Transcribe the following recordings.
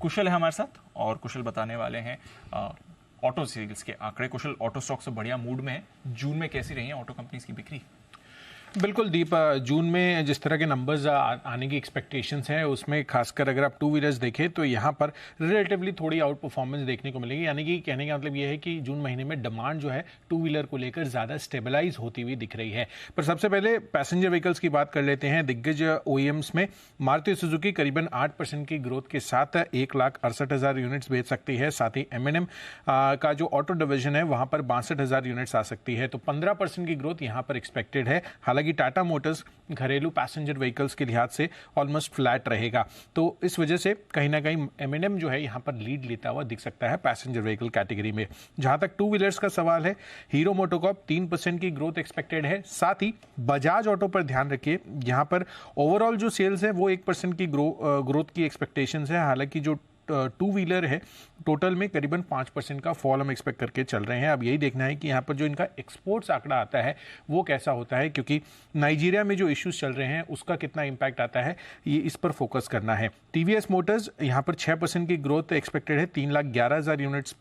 कुशल है हमारे साथ और कुशल बताने वाले हैं ऑटो सेल्स के आंकड़े। कुशल, ऑटो स्टॉक से बढ़िया मूड में है, जून में कैसी रही है ऑटो कंपनीज की बिक्री? बिल्कुल दीप, जून में जिस तरह के नंबर्स आने की एक्सपेक्टेशंस हैं उसमें खासकर अगर आप टू व्हीलर्स देखें तो यहाँ पर रिलेटिवली थोड़ी आउट परफॉर्मेंस देखने को मिलेगी। यानी कि कहने का मतलब ये है कि जून महीने में डिमांड जो है टू व्हीलर को लेकर ज़्यादा स्टेबलाइज होती हुई दिख रही है। पर सबसे पहले पैसेंजर व्हीकल्स की बात कर लेते हैं। दिग्गज ओईएम्स में मारुति सुजुकी करीबन 8% की ग्रोथ के साथ 1,68,000 यूनिट्स बेच सकती है। साथ ही M&M का जो ऑटो डिवीजन है वहाँ पर 62,000 यूनिट्स आ सकती है। तो 15% की ग्रोथ यहाँ पर एक्सपेक्टेड है। हालांकि टाटा मोटर्स घरेलू पैसेंजर व्हीकल्स के लिहाज से ऑलमोस्ट फ्लैट रहेगा, तो इस वजह से कहीं ना कहीं M&M जो है यहाँ पर लीड लेता हुआ दिख सकता है पैसेंजर व्हीकल कैटेगरी में। जहां तक टू व्हीलर्स का सवाल है, हीरो मोटोकॉर्प 3% की ग्रोथ एक्सपेक्टेड है। साथ ही बजाज ऑटो पर ध्यान रखिए, यहाँ पर ओवरऑल जो सेल्स है वो 1% की ग्रोथ की एक्सपेक्टेशन है। हालांकि जो टू व्हीलर है टोटल में करीबन 5% का फॉल हम एक्सपेक्ट करके चल रहे हैं। अब यही देखना है कि यहाँ पर जो इनका एक्सपोर्ट्स आंकड़ा आता है वो कैसा होता है, क्योंकि नाइजीरिया में जो इश्यूज चल रहे हैं उसका कितना इंपैक्ट आता है ये इस पर फोकस करना है। टीवीएस मोटर्स यहाँ पर 6% की ग्रोथ एक्सपेक्टेड है। 3,11,000 यूनिट्स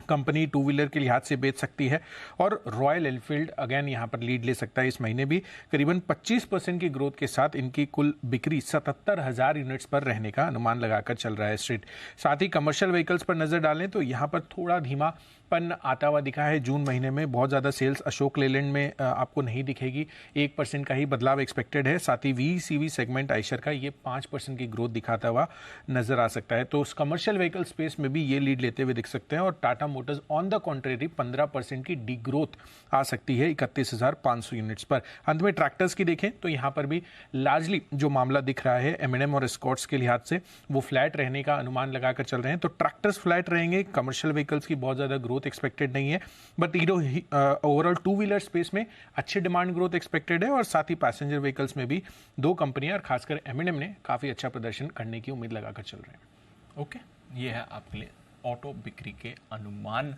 कंपनी टू व्हीलर के लिहाज से बेच सकती है। और रॉयल एनफील्ड अगेन यहाँ पर लीड ले सकता है इस महीने भी, करीबन 25% की ग्रोथ के साथ इनकी कुल बिक्री 77,000 यूनिट्स पर रहने का अनुमान लगाकर चल रहा है स्ट्रीट। साथ ही कमर्शियल व्हीकल्स पर नजर डालें तो यहाँ पर थोड़ा धीमापन आता हुआ दिखा है जून महीने में। बहुत ज़्यादा सेल्स अशोक लेलैंड में आपको नहीं दिखेगी, 1% का ही बदलाव एक्सपेक्टेड है। साथ ही VECV सेगमेंट आइशर का ये 5% की ग्रोथ दिखाता हुआ नजर आ सकता है। तो कमर्शियल व्हीकल स्पेस में भी ये लीड लेते हुए दिख सकते हैं। और Tata Motors on the contrary 15% की डी ग्रोथ आ सकती है 31,500 यूनिट्स पर। अंत में ट्रैक्टर्स की देखें तो यहाँ पर भी लार्जली जो मामला दिख रहा है M&M और एस्कॉर्ट्स के लिहाज से वो फ्लैट रहने का अनुमान लगाकर चल रहे हैं। तो ट्रैक्टर्स फ्लैट रहेंगे, कमर्शियल व्हीकल्स की बहुत ज्यादा ग्रोथ एक्सपेक्टेड नहीं है। But overall two wheeler space में अच्छी डिमांड ग्रोथ एक्सपेक्टेड है। और साथ ही पैसेंजर व्हीकल्स में भी दो कंपनियां और खासकर M&M ने काफी अच्छा प्रदर्शन करने की उम्मीद लगाकर चल रहे हैं। ओके, ये है आपके लिए ऑटो बिक्री के अनुमान।